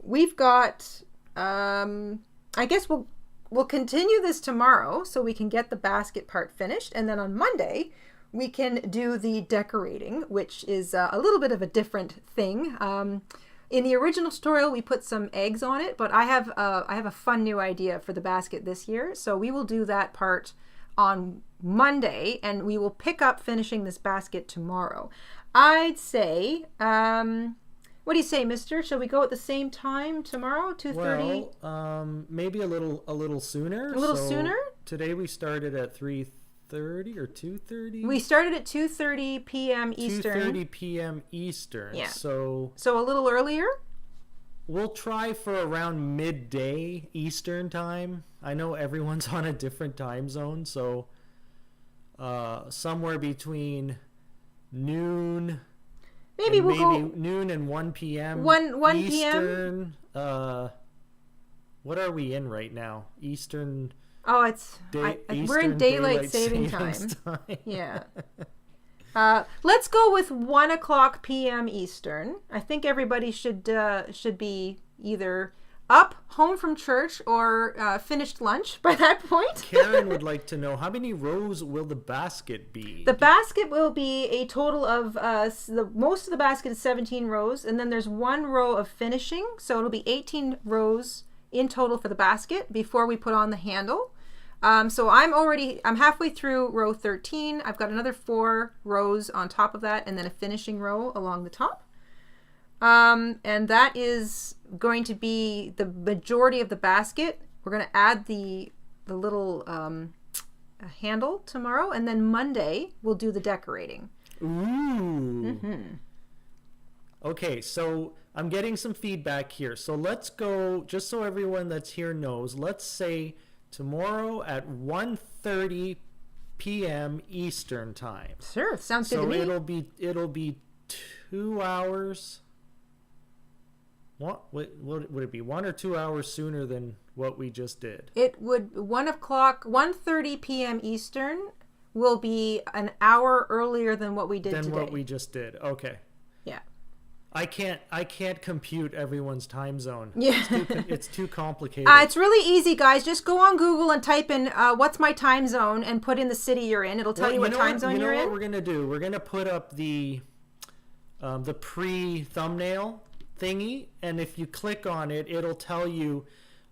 We've got, I guess we'll continue this tomorrow so we can get the basket part finished. And then on Monday, we can do the decorating, which is a little bit of a different thing. In the original tutorial, we put some eggs on it, but I have a fun new idea for the basket this year. So we will do that part on Monday, and we will pick up finishing this basket tomorrow. I'd say, what do you say, mister? Shall we go at the same time tomorrow, 2:30? Well, maybe a little sooner. A little sooner? Today we started at 3:30 or 2:30. We started at 2:30 p.m. Eastern. 2:30 p.m. Eastern. Yeah. So So a little earlier? we'll try for around midday Eastern time. I know everyone's on a different time zone, so somewhere between noon. Maybe and we'll go noon and 1 p.m. 1 p.m. Eastern. What are we in right now? Eastern. Oh, it's we're in Eastern daylight saving time. Savings time. Yeah. Let's go with 1 o'clock p.m. Eastern. I think everybody should be either up, home from church, or finished lunch by that point. Karen would like to know, how many rows will the basket be? The basket will be a total of most of the basket is 17 rows, and then there's 1 row of finishing, so it'll be 18 rows in total for the basket before we put on the handle. So I'm halfway through row 13. I've got another 4 rows on top of that, and then a finishing row along the top. And that is going to be the majority of the basket. We're going to add the little handle tomorrow, and then Monday we'll do the decorating. Ooh. Okay, so I'm getting some feedback here. So let's go, just so everyone that's here knows, let's say tomorrow at 1:30 p.m. Eastern time. Sure, sounds good to So me. it'll be 2 hours. would it be 1 or 2 hours sooner than what we just did? It would 1:30 p.m. Eastern will be an hour earlier than what we did today. Than what we just did. Okay. Yeah. I can't compute everyone's time zone. Yeah. It's too complicated. It's really easy, guys. Just go on Google and type in what's my time zone and put in the city you're in. It'll tell you what time zone you're in. You know what we're going to do? We're going to put up the pre-thumbnail thingy, and if you click on it, it'll tell you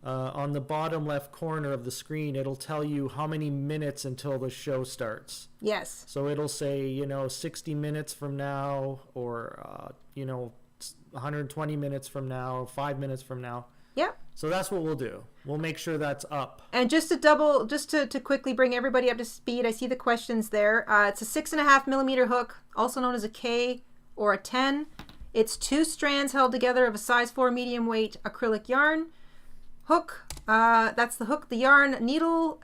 on the bottom left corner of the screen, it'll tell you how many minutes until the show starts. Yes. So it'll say, 60 minutes from now, or 120 minutes from now, 5 minutes from now. Yep. So that's what we'll do. We'll make sure that's up. And just to quickly bring everybody up to speed, I see the questions there. It's a 6.5 millimeter hook, also known as a K or a 10. It's 2 strands held together of a size 4 medium weight acrylic yarn. Hook, that's the hook, the yarn, needle,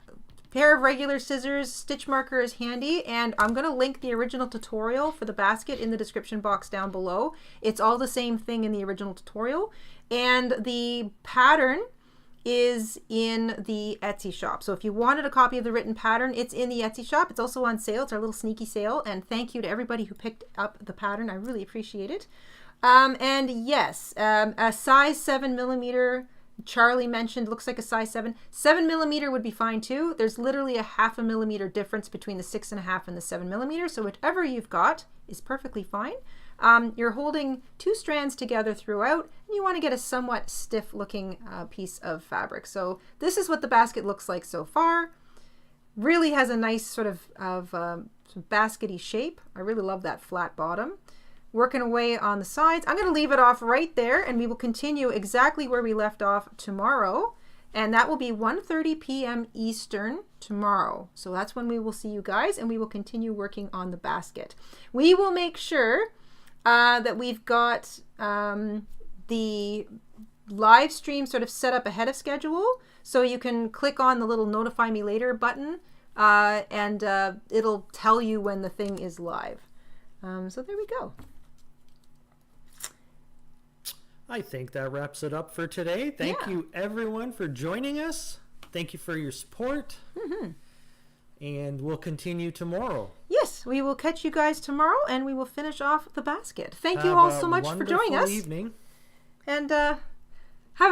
pair of regular scissors, stitch marker is handy, and I'm going to link the original tutorial for the basket in the description box down below. It's all the same thing in the original tutorial, and the pattern is in the Etsy shop. So if you wanted a copy of the written pattern, it's in the Etsy shop. It's also on sale. It's our little sneaky sale, and thank you to everybody who picked up the pattern. I really appreciate it. And yes, a size 7 millimeter, Charlie mentioned, looks like a size 7. 7 millimeter would be fine too. There's literally a 0.5 millimeter difference between the 6.5 and the 7 millimeter. So whatever you've got is perfectly fine. You're holding 2 strands together throughout, and you want to get a somewhat stiff looking piece of fabric. So this is what the basket looks like so far. Really has a nice sort of baskety shape. I really love that flat bottom. Working away on the sides. I'm going to leave it off right there, and we will continue exactly where we left off tomorrow, and that will be 1:30 p.m. Eastern tomorrow. So that's when we will see you guys, and we will continue working on the basket. We will make sure that we've got the live stream sort of set up ahead of schedule, so you can click on the little notify me later button, and it'll tell you when the thing is live. So there we go. I think that wraps it up for today. Thank you everyone for joining us. Thank you for your support. Mm-hmm. And we'll continue tomorrow. Yes, we will catch you guys tomorrow, and we will finish off the basket. Thank you all so much for joining us. Evening. And